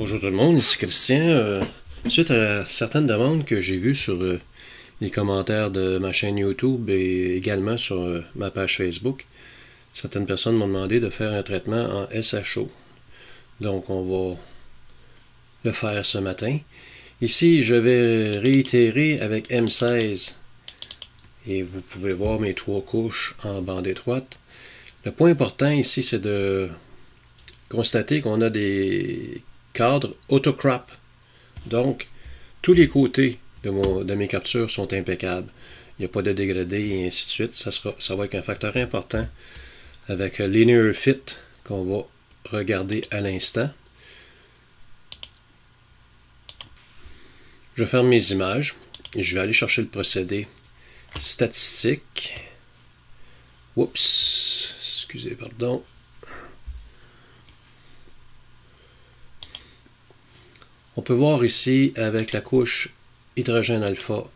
Bonjour tout le monde, ici Christian. Suite à certaines demandes que j'ai vues sur les commentaires de ma chaîne YouTube et également sur ma page Facebook, certaines personnes m'ont demandé de faire un traitement en SHO. Donc on va le faire ce matin. Ici, je vais réitérer avec M16 et vous pouvez voir mes 3 couches en bande étroite. Le point important ici, c'est de constater qu'on a des cadres autocrop. Donc, tous les côtés de mes captures sont impeccables. Il n'y a pas de dégradé et ainsi de suite. Ça va être un facteur important avec Linear Fit qu'on va regarder à l'instant. Je ferme mes images et je vais aller chercher le procédé statistique. Oups, excusez, pardon. On peut voir ici, avec la couche hydrogène alpha,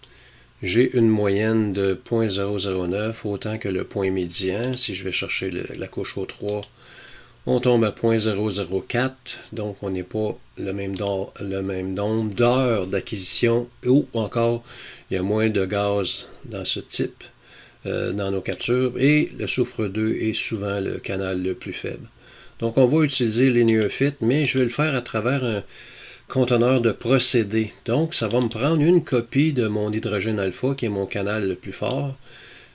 j'ai une moyenne de 0.009, autant que le point médian. Si je vais chercher la couche O3, on tombe à 0.004, donc on n'est pas le même nombre d'heures d'acquisition, ou encore, il y a moins de gaz dans ce type, dans nos captures, et le soufre 2 est souvent le canal le plus faible. Donc on va utiliser Linear Fit, mais je vais le faire à travers un conteneur de procédé. Donc, ça va me prendre une copie de mon hydrogène alpha, qui est mon canal le plus fort,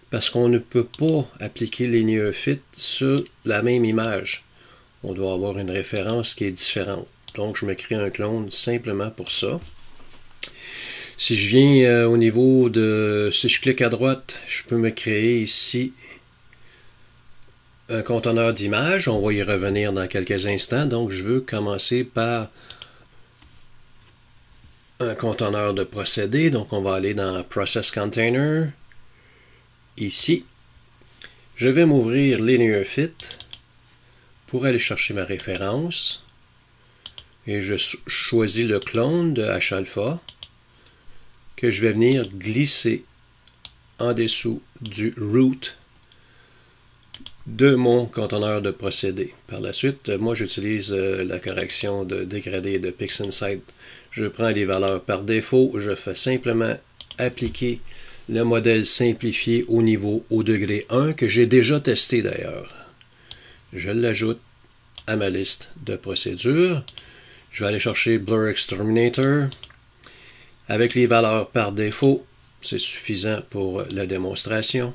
parce qu'on ne peut pas appliquer Linear Fit sur la même image. On doit avoir une référence qui est différente. Donc, je me crée un clone simplement pour ça. Si je viens au niveau de... Si je clique à droite, je peux me créer ici un conteneur d'image. On va y revenir dans quelques instants. Donc, je veux commencer par un conteneur de procédé, donc on va aller dans Process Container, ici. Je vais m'ouvrir Linear Fit pour aller chercher ma référence et je choisis le clone de H-alpha que je vais venir glisser en dessous du root de mon conteneur de procédé. Par la suite, moi j'utilise la correction de dégradé de PixInsight. Je prends les valeurs par défaut, je fais simplement appliquer le modèle simplifié au niveau au degré 1 que j'ai déjà testé d'ailleurs. Je l'ajoute à ma liste de procédures. Je vais aller chercher Blur Exterminator. Avec les valeurs par défaut, c'est suffisant pour la démonstration.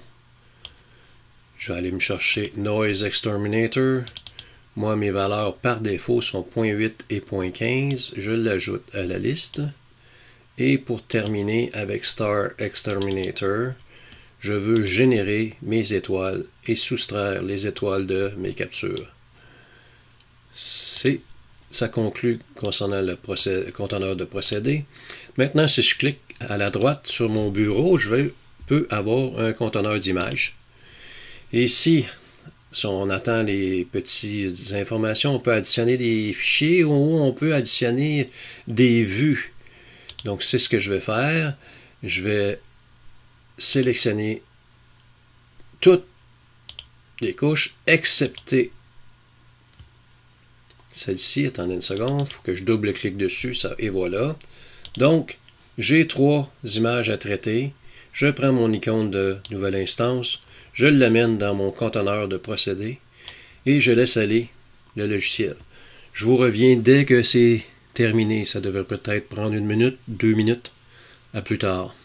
Je vais aller me chercher Noise Exterminator. Moi, mes valeurs par défaut sont 0.8 et 0.15. Je l'ajoute à la liste. Et pour terminer avec Star Exterminator, je veux générer mes étoiles et soustraire les étoiles de mes captures. Ça conclut concernant le conteneur de procédé. Maintenant, si je clique à la droite sur mon bureau, je peux avoir un conteneur d'images. Et ici, si on attend les petites informations, on peut additionner des fichiers ou on peut additionner des vues. Donc, c'est ce que je vais faire. Je vais sélectionner toutes les couches, excepté celle-ci. Attendez une seconde, il faut que je double-clique dessus, et voilà. Donc, j'ai 3 images à traiter. Je prends mon icône de nouvelle instance. Je l'amène dans mon conteneur de procédé et je laisse aller le logiciel. Je vous reviens dès que c'est terminé. Ça devrait peut-être prendre 1 minute, 2 minutes. À plus tard.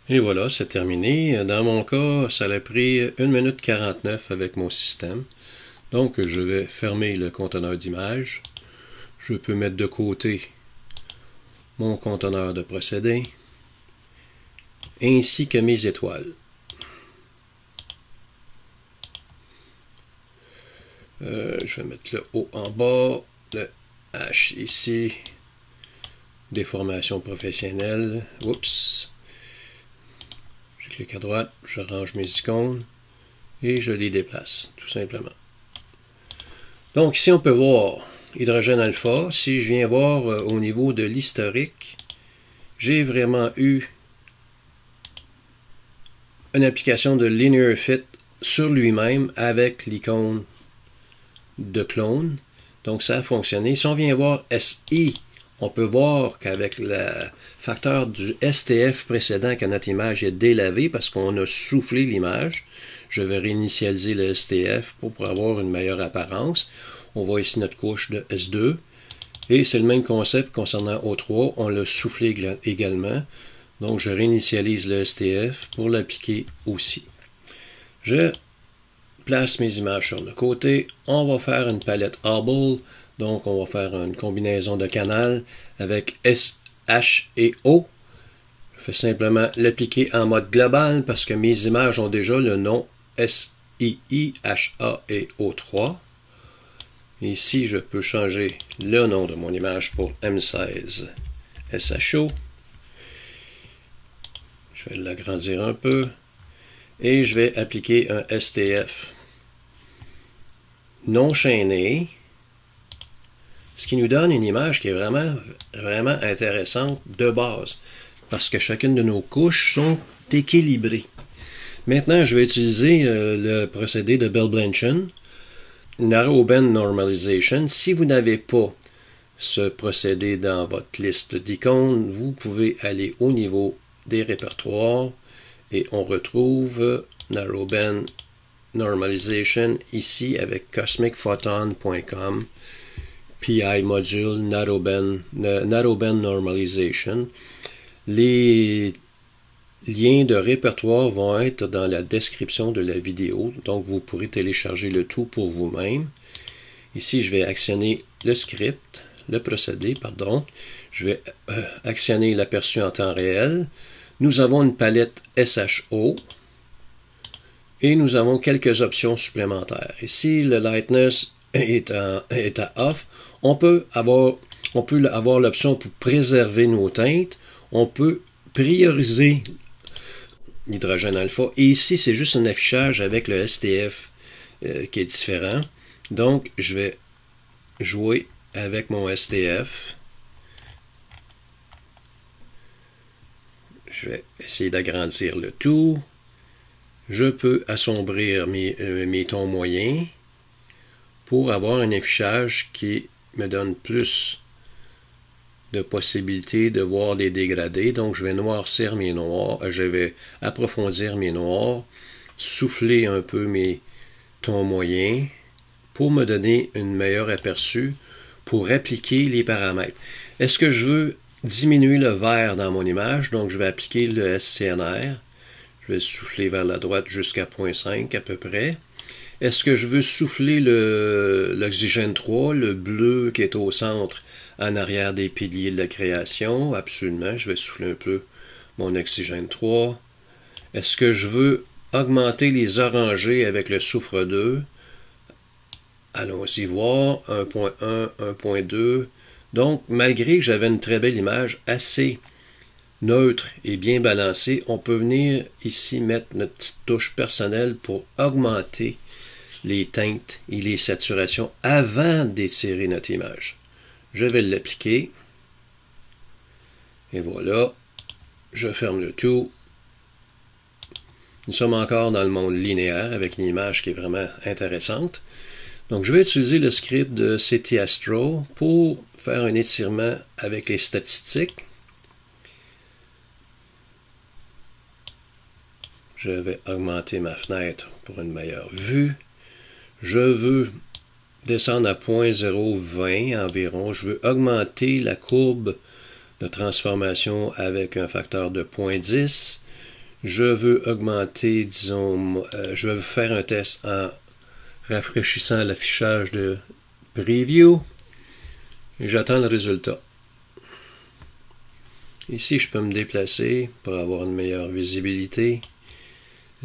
Et voilà, c'est terminé. Dans mon cas, ça a pris 1 minute 49 avec mon système. Donc, je vais fermer le conteneur d'image. Je peux mettre de côté mon conteneur de procédé, ainsi que mes étoiles. Je vais mettre le O en bas, le H ici, déformation professionnelle. Oups. Je clique à droite, je range mes icônes et je les déplace, tout simplement. Donc ici on peut voir hydrogène alpha. Si je viens voir au niveau de l'historique, j'ai vraiment eu une application de Linear Fit sur lui-même avec l'icône de clone. Donc ça a fonctionné. Si on vient voir SI, on peut voir qu'avec le facteur du STF précédent, que notre image est délavée parce qu'on a soufflé l'image. Je vais réinitialiser le STF pour avoir une meilleure apparence. On voit ici notre couche de S2. Et c'est le même concept concernant O3. On l'a soufflé également. Donc je réinitialise le STF pour l'appliquer aussi. Je place mes images sur le côté. On va faire une palette Hubble. Donc on va faire une combinaison de canaux avec S, H et O. Je fais simplement l'appliquer en mode global parce que mes images ont déjà le nom S, I, H, A et O3. Ici, je peux changer le nom de mon image pour M16 SHO. Je vais l'agrandir un peu. Et je vais appliquer un STF non chaîné. Ce qui nous donne une image qui est vraiment intéressante de base. Parce que chacune de nos couches sont équilibrées. Maintenant, je vais utiliser le procédé de Bell-Blanchard. Narrowband Normalization. Si vous n'avez pas ce procédé dans votre liste d'icônes, vous pouvez aller au niveau des répertoires et on retrouve Narrowband Normalization ici avec cosmicphoton.com PI module Narrowband Normalization. Les liens de répertoire vont être dans la description de la vidéo, donc vous pourrez télécharger le tout pour vous-même. Ici, je vais actionner le script, le procédé, pardon. Je vais actionner l'aperçu en temps réel. Nous avons une palette SHO et nous avons quelques options supplémentaires. Ici, le lightness est à off. On peut avoir l'option pour préserver nos teintes. On peut prioriser l'hydrogène alpha. Et ici, c'est juste un affichage avec le STF qui est différent. Donc, je vais jouer avec mon STF. Je vais essayer d'agrandir le tout. Je peux assombrir mes tons moyens pour avoir un affichage qui me donne plus de possibilités de voir des dégradés. Donc, je vais noircir mes noirs, je vais approfondir mes noirs, souffler un peu mes tons moyens pour me donner une meilleure aperçu pour appliquer les paramètres. Est-ce que je veux diminuer le vert dans mon image? Donc, je vais appliquer le SCNR. Je vais souffler vers la droite jusqu'à 0.5 à peu près. Est-ce que je veux souffler l'oxygène 3, le bleu qui est au centre, en arrière des piliers de la création? Absolument, je vais souffler un peu mon oxygène 3. Est-ce que je veux augmenter les orangés avec le soufre 2? Allons-y voir, 1.1, 1.2. Donc, malgré que j'avais une très belle image assez neutre et bien balancée, on peut venir ici mettre notre petite touche personnelle pour augmenter les teintes et les saturations avant d'étirer notre image. Je vais l'appliquer. Et voilà. Je ferme le tout. Nous sommes encore dans le monde linéaire avec une image qui est vraiment intéressante. Donc, je vais utiliser le script de CTastro pour faire un étirement avec les statistiques. Je vais augmenter ma fenêtre pour une meilleure vue. Je veux descendre à 0.020 environ. Je veux augmenter la courbe de transformation avec un facteur de 0.10. Je veux augmenter, disons, je veux faire un test en rafraîchissant l'affichage de preview. Et j'attends le résultat. Ici, je peux me déplacer pour avoir une meilleure visibilité.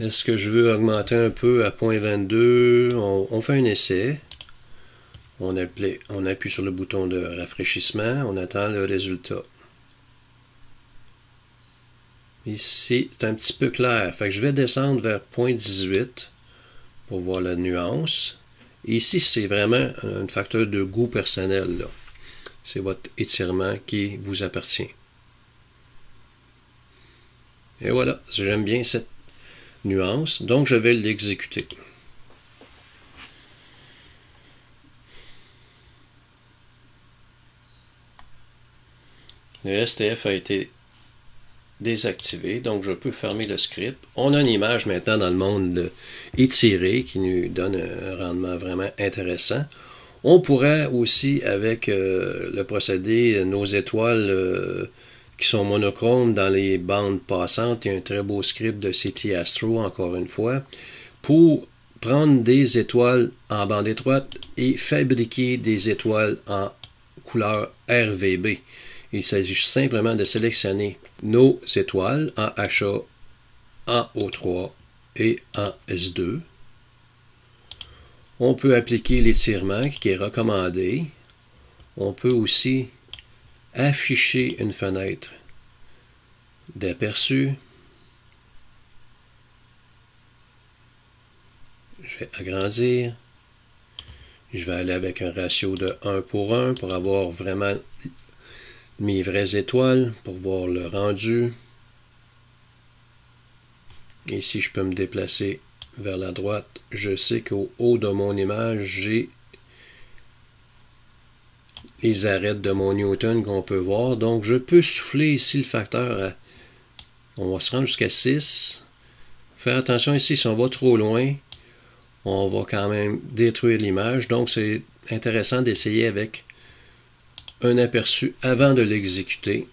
Est-ce que je veux augmenter un peu à 0.22? On fait un essai. On appuie sur le bouton de rafraîchissement. On attend le résultat. Ici, c'est un petit peu clair. Fait que je vais descendre vers 0.18 pour voir la nuance. Ici, c'est vraiment un facteur de goût personnel, là. C'est votre étirement qui vous appartient. Et voilà, j'aime bien cette nuance. Donc, je vais l'exécuter. Le STF a été désactivé, donc je peux fermer le script. On a une image maintenant dans le monde étiré qui nous donne un rendement vraiment intéressant. On pourrait aussi, avec le procédé, nos étoiles qui sont monochromes dans les bandes passantes, il y a un très beau script de CT Astro, encore une fois, pour prendre des étoiles en bande étroite et fabriquer des étoiles en couleur RVB. Il s'agit simplement de sélectionner nos étoiles en HA, en O3 et en S2. On peut appliquer l'étirement qui est recommandé. On peut aussi afficher une fenêtre d'aperçu. Je vais agrandir. Je vais aller avec un ratio de 1 pour 1 pour avoir vraiment mes vraies étoiles, pour voir le rendu. Et si je peux me déplacer vers la droite, je sais qu'au haut de mon image, j'ai les arêtes de mon Newton qu'on peut voir. Donc, je peux souffler ici le facteur. On va se rendre jusqu'à 6. Faire attention ici, si on va trop loin, on va quand même détruire l'image. Donc, c'est intéressant d'essayer avec un aperçu avant de l'exécuter.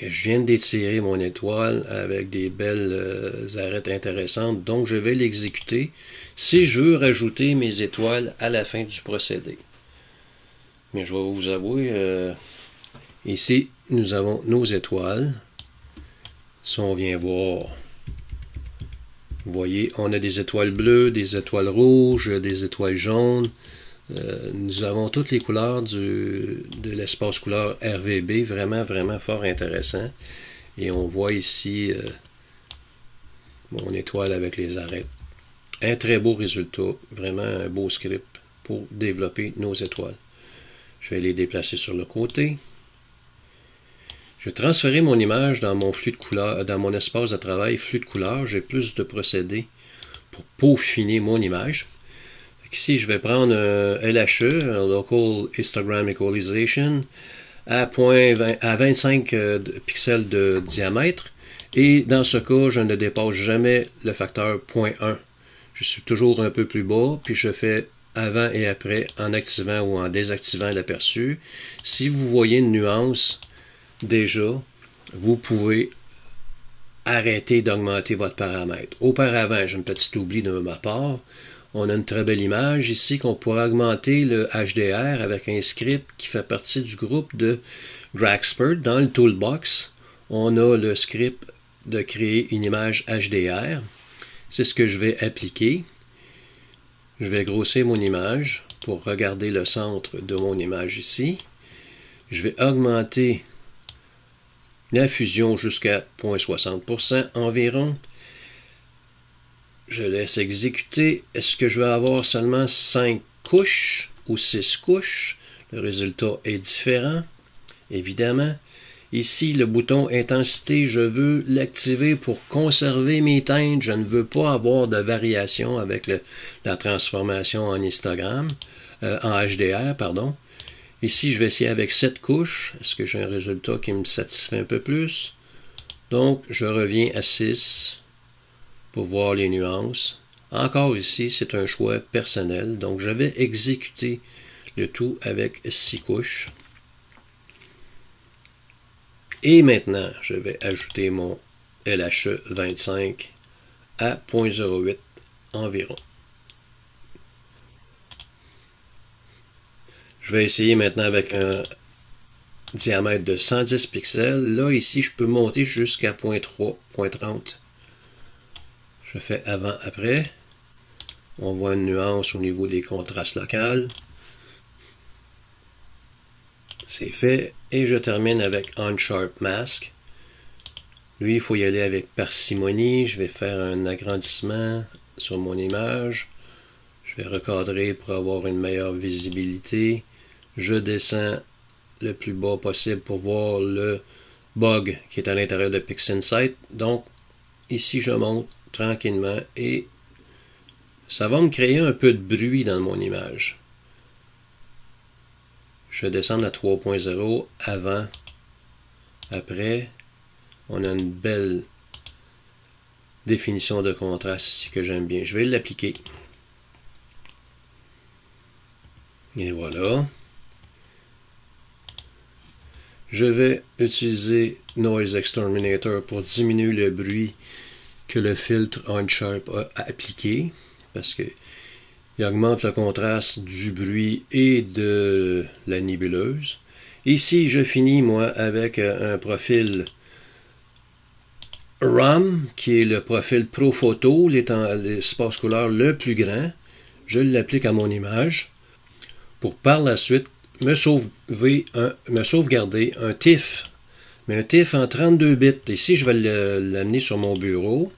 Je viens d'étirer mon étoile avec des belles arêtes intéressantes, donc je vais l'exécuter si je veux rajouter mes étoiles à la fin du procédé. Mais je vais vous avouer, ici nous avons nos étoiles. Si on vient voir, vous voyez, on a des étoiles bleues, des étoiles rouges, des étoiles jaunes. Nous avons toutes les couleurs de l'espace couleur RVB, vraiment, vraiment fort intéressant. Et on voit ici mon étoile avec les arêtes. Un très beau résultat, vraiment un beau script pour développer nos étoiles. Je vais les déplacer sur le côté. Je vais transférer mon image dans mon flux de couleurs, dans mon espace de travail flux de couleurs. J'ai plus de procédés pour peaufiner mon image. Ici, je vais prendre un LHE, un Local Histogram Equalization, à 25 pixels de diamètre. Et dans ce cas, je ne dépasse jamais le facteur 0.1. Je suis toujours un peu plus bas, puis je fais avant et après en activant ou en désactivant l'aperçu. Si vous voyez une nuance, déjà, vous pouvez arrêter d'augmenter votre paramètre. Auparavant, j'ai un petit oubli de ma part. On a une très belle image ici qu'on pourrait augmenter le HDR avec un script qui fait partie du groupe de Graxpert. Dans le toolbox, on a le script de créer une image HDR. C'est ce que je vais appliquer. Je vais grossir mon image pour regarder le centre de mon image ici. Je vais augmenter la fusion jusqu'à 0.60% environ. Je laisse exécuter. Est-ce que je vais avoir seulement 5 couches ou 6 couches? Le résultat est différent, évidemment. Ici, le bouton intensité, je veux l'activer pour conserver mes teintes. Je ne veux pas avoir de variation avec la transformation en histogramme, en HDR, pardon. Ici, je vais essayer avec 7 couches. Est-ce que j'ai un résultat qui me satisfait un peu plus? Donc, je reviens à 6 pour voir les nuances. Encore ici, c'est un choix personnel. Donc, je vais exécuter le tout avec 6 couches. Et maintenant, je vais ajouter mon LHE 25 à 0.08 environ. Je vais essayer maintenant avec un diamètre de 110 pixels. Là, ici, je peux monter jusqu'à 0.3, 0.30. Je fais avant-après. On voit une nuance au niveau des contrastes locaux. C'est fait. Et je termine avec On-Sharp Mask. Lui, il faut y aller avec parcimonie. Je vais faire un agrandissement sur mon image. Je vais recadrer pour avoir une meilleure visibilité. Je descends le plus bas possible pour voir le bug qui est à l'intérieur de PixInsight. Donc, ici, je monte tranquillement et ça va me créer un peu de bruit dans mon image. Je vais descendre à 3.0 avant, après. On a une belle définition de contraste ici que j'aime bien. Je vais l'appliquer. Et voilà. Je vais utiliser Noise Exterminator pour diminuer le bruit que le filtre OnSharp a appliqué, parce que il augmente le contraste du bruit et de la nébuleuse. Ici, je finis, moi, avec un profil RAW, qui est le profil Pro Photo, l'espace couleur le plus grand. Je l'applique à mon image pour par la suite me sauvegarder un TIFF, mais un TIFF en 32 bits. Ici, je vais l'amener sur mon bureau.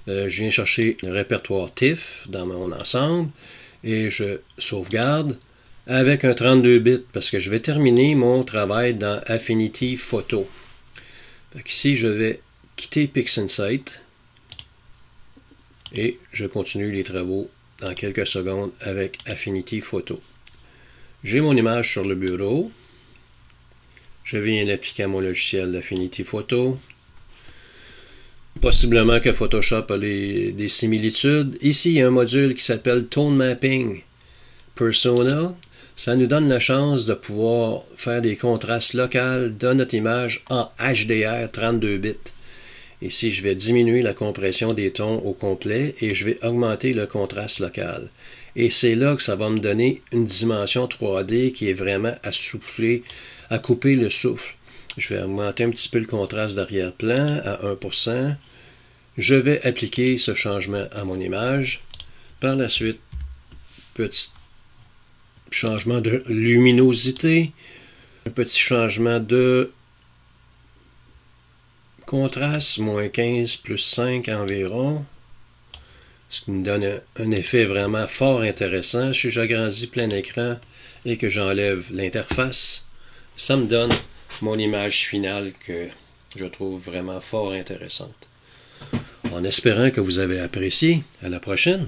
Je viens chercher le répertoire TIFF dans mon ensemble et je sauvegarde avec un 32 bits parce que je vais terminer mon travail dans Affinity Photo. Ici, je vais quitter PixInsight et je continue les travaux dans quelques secondes avec Affinity Photo. J'ai mon image sur le bureau. Je viens l'appliquer à mon logiciel d'Affinity Photo. Possiblement que Photoshop a des similitudes. Ici, il y a un module qui s'appelle Tone Mapping Persona. Ça nous donne la chance de pouvoir faire des contrastes locaux de notre image en HDR 32 bits. Ici, je vais diminuer la compression des tons au complet et je vais augmenter le contraste local. Et c'est là que ça va me donner une dimension 3D qui est vraiment à souffler, à couper le souffle. Je vais augmenter un petit peu le contraste d'arrière-plan à 1%. Je vais appliquer ce changement à mon image. Par la suite, petit changement de luminosité, un petit changement de contraste, moins 15, plus 5 environ. Ce qui me donne un effet vraiment fort intéressant. Si j'agrandis plein écran et que j'enlève l'interface, ça me donne mon image finale que je trouve vraiment fort intéressante. En espérant que vous avez apprécié. À la prochaine!